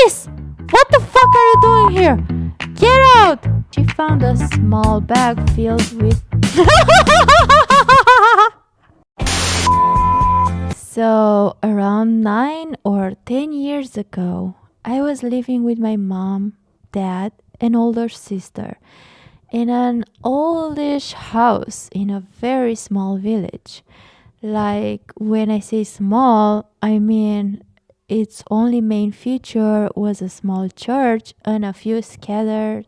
Miss! What the fuck are you doing here? Get out! She found a small bag filled with... So, around 9 or 10 years ago, I was living with my mom, dad, and older sister in an oldish house in a very small village. Like, when I say small, I mean its only main feature was a small church and a few scattered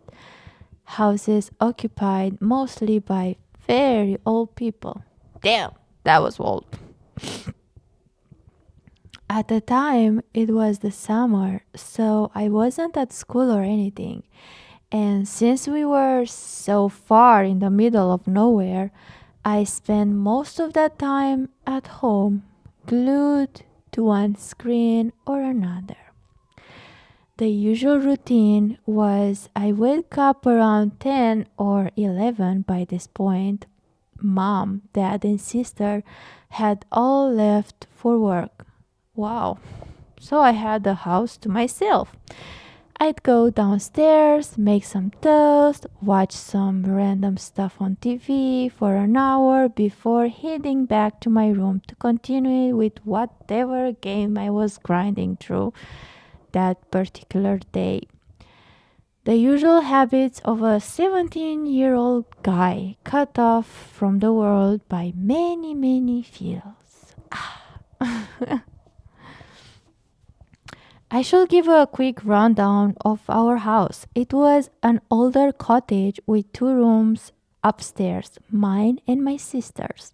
houses occupied mostly by very old people. Damn, that was old. At the time, it was the summer, so I wasn't at school or anything. And since we were so far in the middle of nowhere, I spent most of that time at home, glued to one screen or another. The usual routine was I wake up around 10 or 11 by this point. Mom, dad, and sister had all left for work. Wow. So I had the house to myself. I'd go downstairs, make some toast, watch some random stuff on TV for an hour before heading back to my room to continue with whatever game I was grinding through that particular day. The usual habits of a 17-year-old guy cut off from the world by many, many feels. I shall give a quick rundown of our house. It was an older cottage with 2 rooms upstairs, mine and my sister's,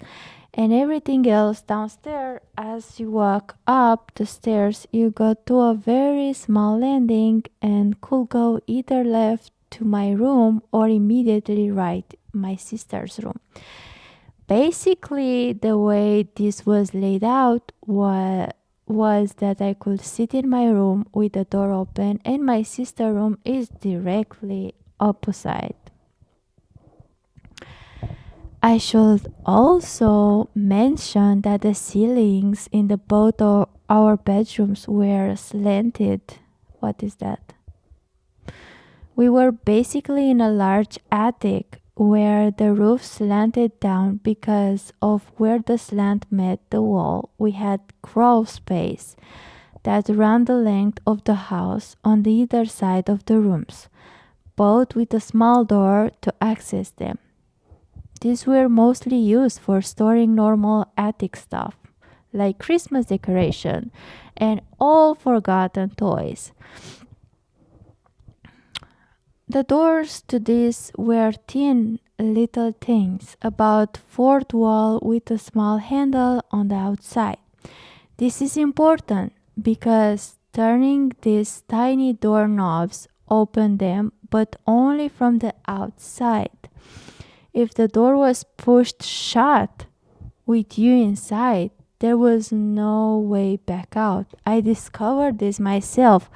and everything else downstairs. As you walk up the stairs, you go to a very small landing and could go either left to my room or immediately right, my sister's room. Basically, the way this was laid out was that I could sit in my room with the door open and my sister's room is directly opposite. I should also mention that the ceilings in the both of our bedrooms were slanted. What is that? We were basically in a large attic where the roof slanted down because of where the slant met the wall. We had Crawlspace that ran the length of the house on the either side of the rooms, both with a small door to access them. These were mostly used for storing normal attic stuff, like Christmas decoration and all forgotten toys. The doors to these were thin little things, about fourth wall with a small handle on the outside. This is important because turning these tiny doorknobs opened them, but only from the outside. If the door was pushed shut with you inside, there was no way back out. I discovered this myself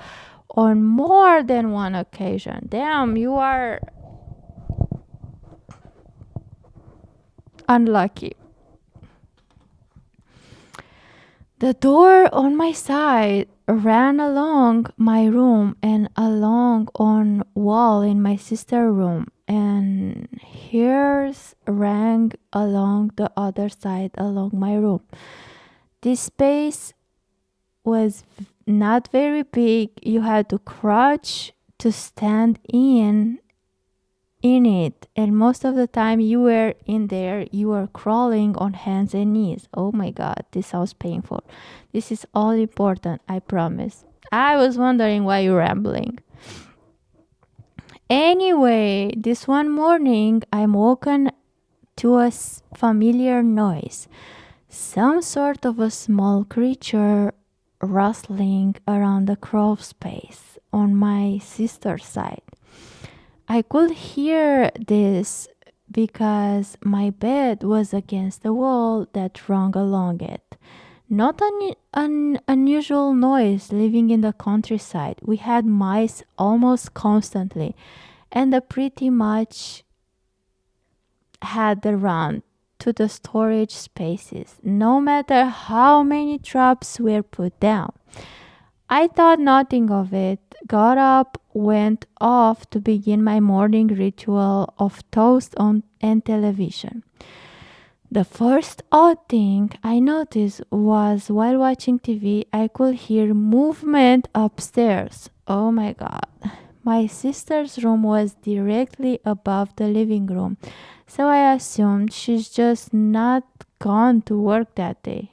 on more than one occasion. Damn, you are unlucky. The door on my side ran along my room and along on wall in my sister's room, and hers ran along the other side along my room. This space was not very big. You had to crouch to stand in it, and most of the time you were in there, you were crawling on hands and knees. Oh my god, this sounds painful. This is all important, I promise. I was wondering why you're rambling. Anyway, this one morning I'm woken to a familiar noise, some sort of a small creature rustling around the Crawlspace on my sister's side. I could hear this because my bed was against the wall that ran along it. Not an unusual noise living in the countryside. We had mice almost constantly, and they pretty much had the run to the storage spaces, no matter how many traps were put down. I thought nothing of it got up, went off to begin my morning ritual of toast on and television. The first odd thing I noticed was while watching TV, I could hear movement upstairs. Oh my god. My sister's room was directly above the living room, so I assumed she's just not gone to work that day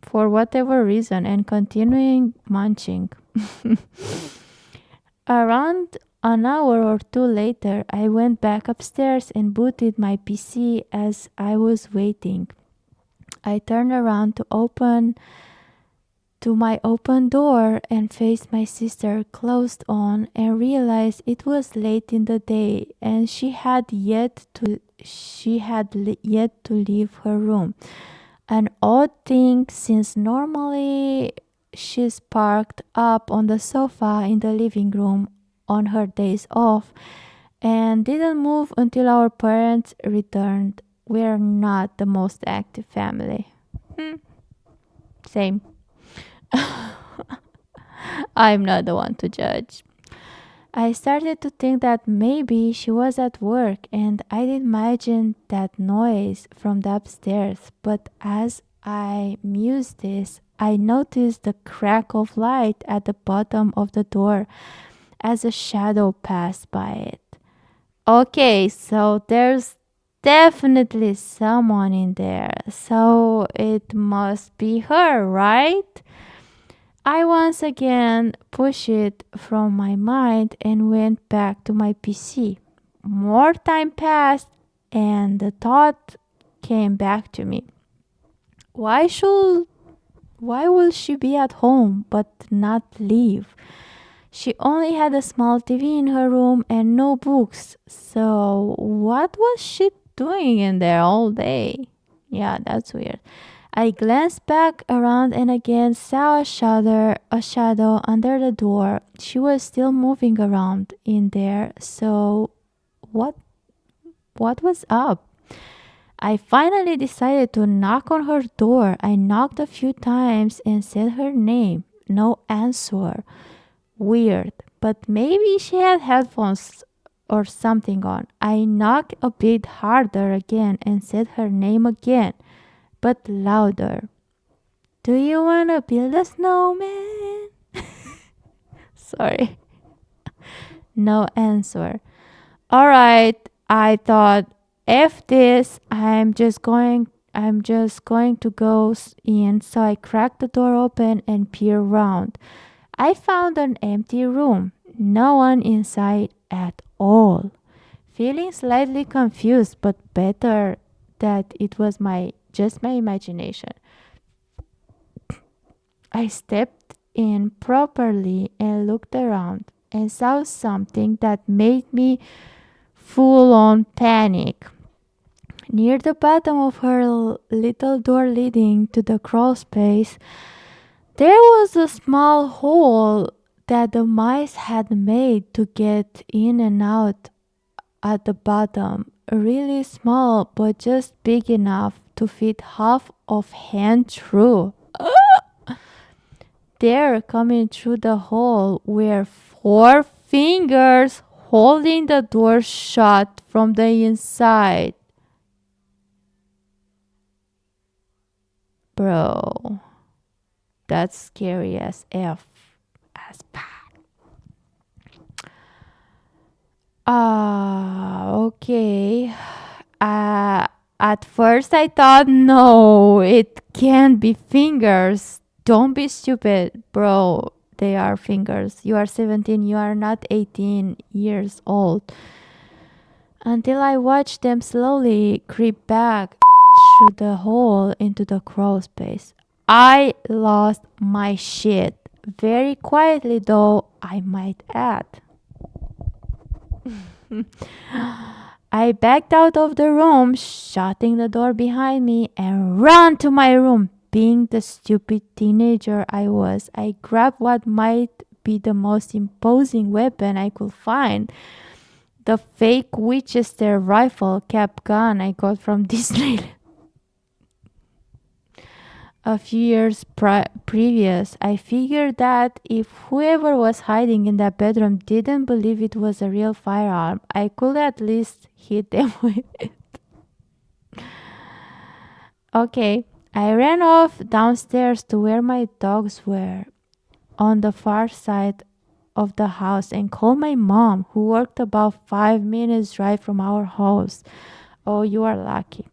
for whatever reason and continuing munching. Around an hour or two later, I went back upstairs and booted my PC as I was waiting. I turned around to my open door and faced my sister closed on and realized it was late in the day and she had yet to leave her room. An odd thing since normally she's parked up on the sofa in the living room on her days off and didn't move until our parents returned. We're not the most active family. Same. I'm not the one to judge. I started to think that maybe she was at work and I'd imagined that noise from the upstairs, but as I mused this, I noticed the crack of light at the bottom of the door as a shadow passed by it. Okay, so there's definitely someone in there, so it must be her, right? I once again pushed it from my mind and went back to my PC. More time passed and the thought came back to me. Why should why will she be at home but not leave? She only had a small TV in her room and no books. So what was she doing in there all day? Yeah, that's weird. I glanced back around and again saw a shadow under the door. She was still moving around in there. So what what was up? I finally decided to knock on her door. I knocked a few times and said her name. No answer. Weird, but maybe she had headphones or something on. I knocked a bit harder again and said her name again, but louder. Do you want to build a snowman? Sorry. No answer. All right, I thought, F this. I'm just going to go in. So I cracked the door open and peered around. I found an empty room. No one inside at all. Feeling slightly confused, but better that it was my imagination. I stepped in properly and looked around and saw something that made me full on panic. Near the bottom of her little door leading to the crawl space, there was a small hole that the mice had made to get in and out at the bottom. Really small, but just big enough to fit half of hand through. There, coming through the hole, were four fingers holding the door shut from the inside. Bro, that's scary as F. As okay. Uh, at first I thought, no, it can't be fingers. Don't be stupid, bro. They are fingers. You are 17, you are not 18 years old. Until I watched them slowly creep back through the hole into the crawl space. I lost my shit. Very quietly, though, I might add. I backed out of the room, shutting the door behind me, and ran to my room. Being the stupid teenager I was, I grabbed what might be the most imposing weapon I could find, the fake Winchester rifle cap gun I got from Disney. a few years previous, I figured that if whoever was hiding in that bedroom didn't believe it was a real firearm, I could at least hit them with it. Okay, I ran off downstairs to where my dogs were on the far side of the house and called my mom, who worked about 5 minutes drive from our house. Oh, you are lucky.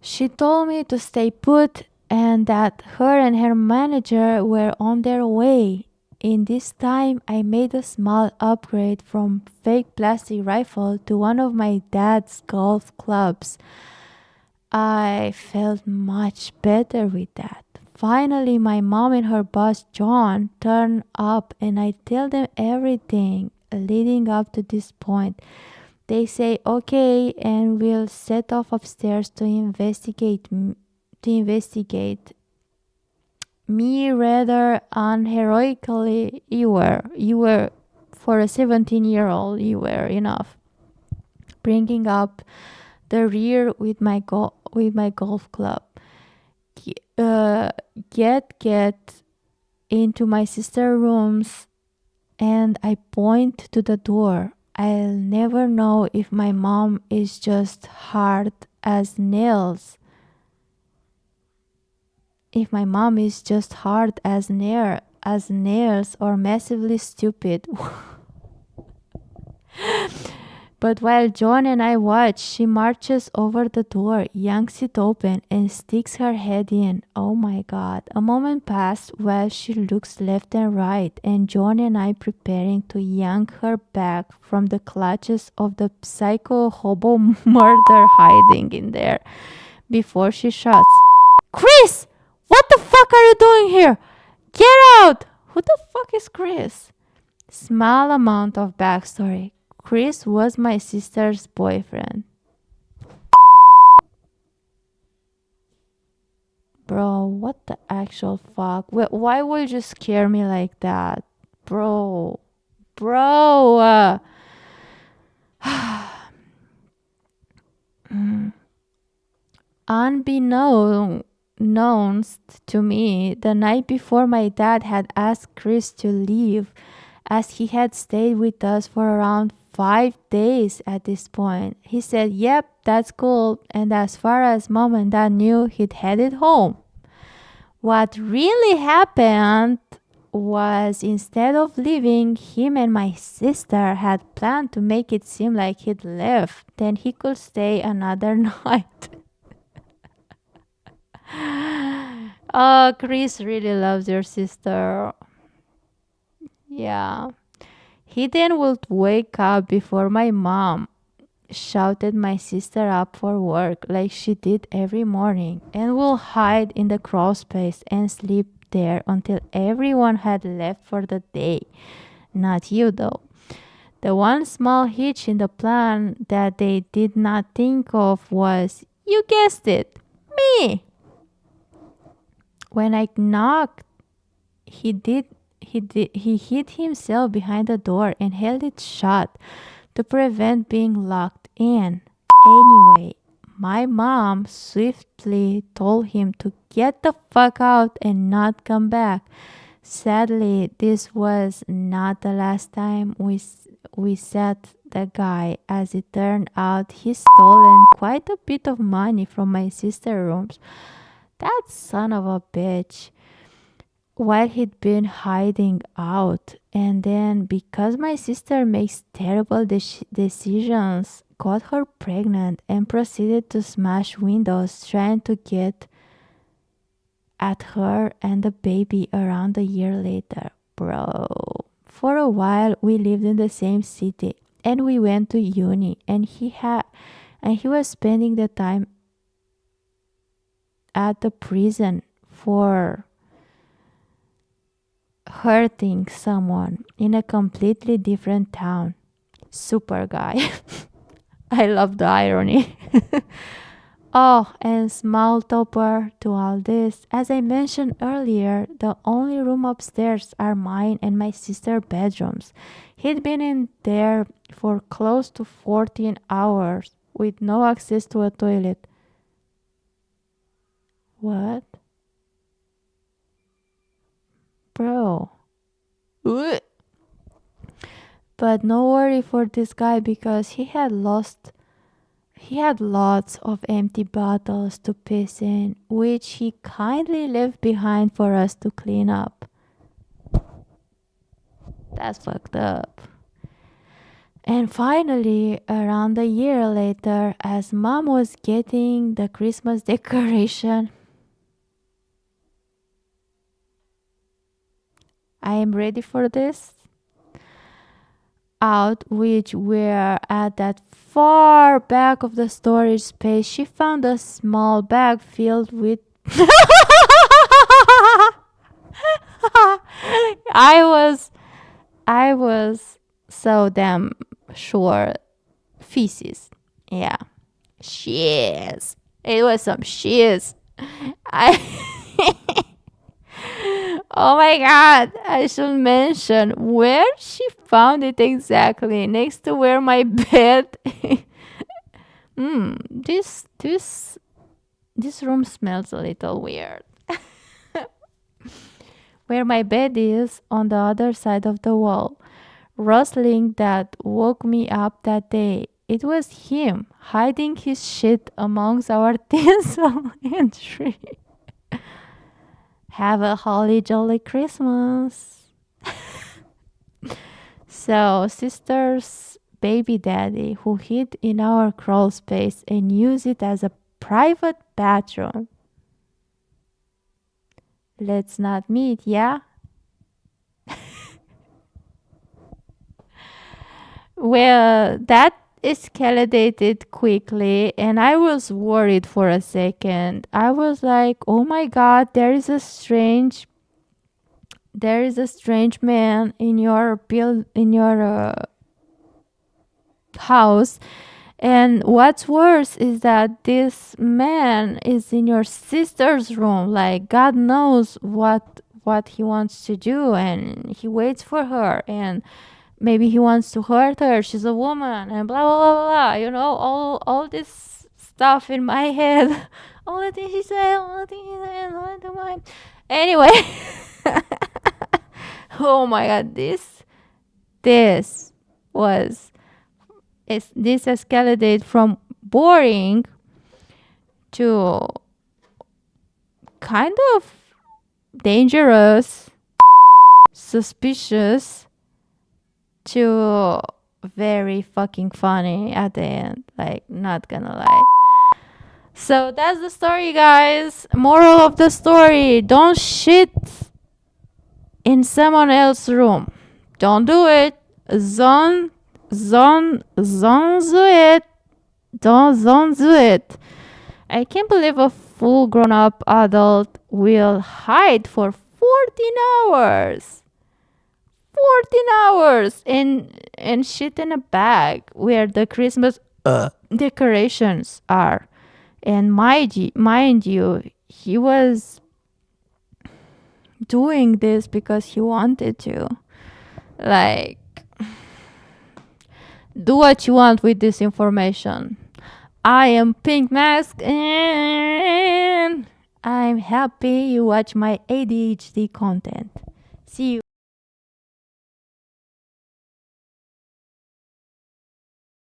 She told me to stay put and that her and her manager were on their way. In this time, I made a small upgrade from fake plastic rifle to one of my dad's golf clubs. I felt much better with that. Finally, my mom and her boss John turned up and I tell them everything leading up to this point. They say okay and we'll set off upstairs to investigate me rather unheroically. You were for a 17-year-old, you were enough. Bringing up the rear with my golf club. G- Uh, get into my sister rooms and I point to the door. I'll never know if my mom is just hard as nails. If my mom is just hard as nails or massively stupid. But while John and I watch, she marches over the door, yanks it open, and sticks her head in. Oh my god. A moment passed while she looks left and right, and John and I preparing to yank her back from the clutches of the psycho hobo murder hiding in there before she shuts. Chris! What the fuck are you doing here? Get out! Who the fuck is Chris? Small amount of backstory. Chris was my sister's boyfriend. Bro, what the actual fuck? Why would you scare me like that? Bro. Bro. Unbeknownst to me, the night before my dad had asked Chris to leave as he had stayed with us for around 5 days at this point. He said, yep, that's cool. And as far as mom and dad knew, he'd headed home. What really happened was instead of leaving, him and my sister had planned to make it seem like he'd left. Then he could stay another night. Oh, Chris really loves your sister. Yeah. He then would wake up before my mom shouted my sister up for work like she did every morning and will hide in the crawlspace and sleep there until everyone had left for the day. Not you though. The one small hitch in the plan that they did not think of was, you guessed it, me. When I knocked, he hid himself behind the door and held it shut to prevent being locked in. Anyway, my mom swiftly told him to get the fuck out and not come back. Sadly, this was not the last time we set the guy. As it turned out, he stolen quite a bit of money from my sister's rooms. That son of a bitch. While he'd been hiding out. And then, because my sister makes terrible decisions, got her pregnant and proceeded to smash windows trying to get at her and the baby around a year later. Bro. For a while, we lived in the same city and we went to uni and he was spending the time at the prison for hurting someone in a completely different town. Super guy. I love the irony. Oh, and small topper to all this. As I mentioned earlier, the only room upstairs are mine and my sister's bedrooms. He'd been in there for close to 14 hours with no access to a toilet. What? Bro. Ugh. But no worry for this guy because he had lots of empty bottles to piss in, which he kindly left behind for us to clean up. That's fucked up. And finally, around a year later, as mom was getting the Christmas decoration, I am ready for this, out, which were at that far back of the storage space, she found a small bag filled with I was I was so damn sure feces. Yeah. Shiz. It was some shiz. I Oh my god, I should mention where she found it exactly. Next to where my bed. This room smells a little weird. Where my bed is on the other side of the wall. Rustling that woke me up that day. It was him hiding his shit amongst our tinsel and tree. Have a holly jolly Christmas. So, sister's baby daddy who hid in our crawl space and used it as a private bathroom. Let's not meet, yeah? Well, that escalated quickly, and I was worried for a second. I was like, "Oh my god, there is a strange man in your house." And what's worse is that this man is in your sister's room. Like God knows what he wants to do, and he waits for her, and maybe he wants to hurt her. She's a woman, and blah blah blah blah. You know, all this stuff in my head. All the things he said, all the things he said, all the time. Anyway, oh my god, this was this escalated from boring to kind of dangerous, suspicious, to very fucking funny at the end. Like, not gonna lie. So that's the story, guys. Moral of the story: don't shit in someone else's room. Don't do it. Don't do it. Don't do it. I can't believe a full grown up adult will hide for 14 hours. 14 hours and shit in a bag where the Christmas decorations are. And mind you, he was doing this because he wanted to. Like, do what you want with this information. I am Pink Mask and I'm happy you watch my ADHD content. See you.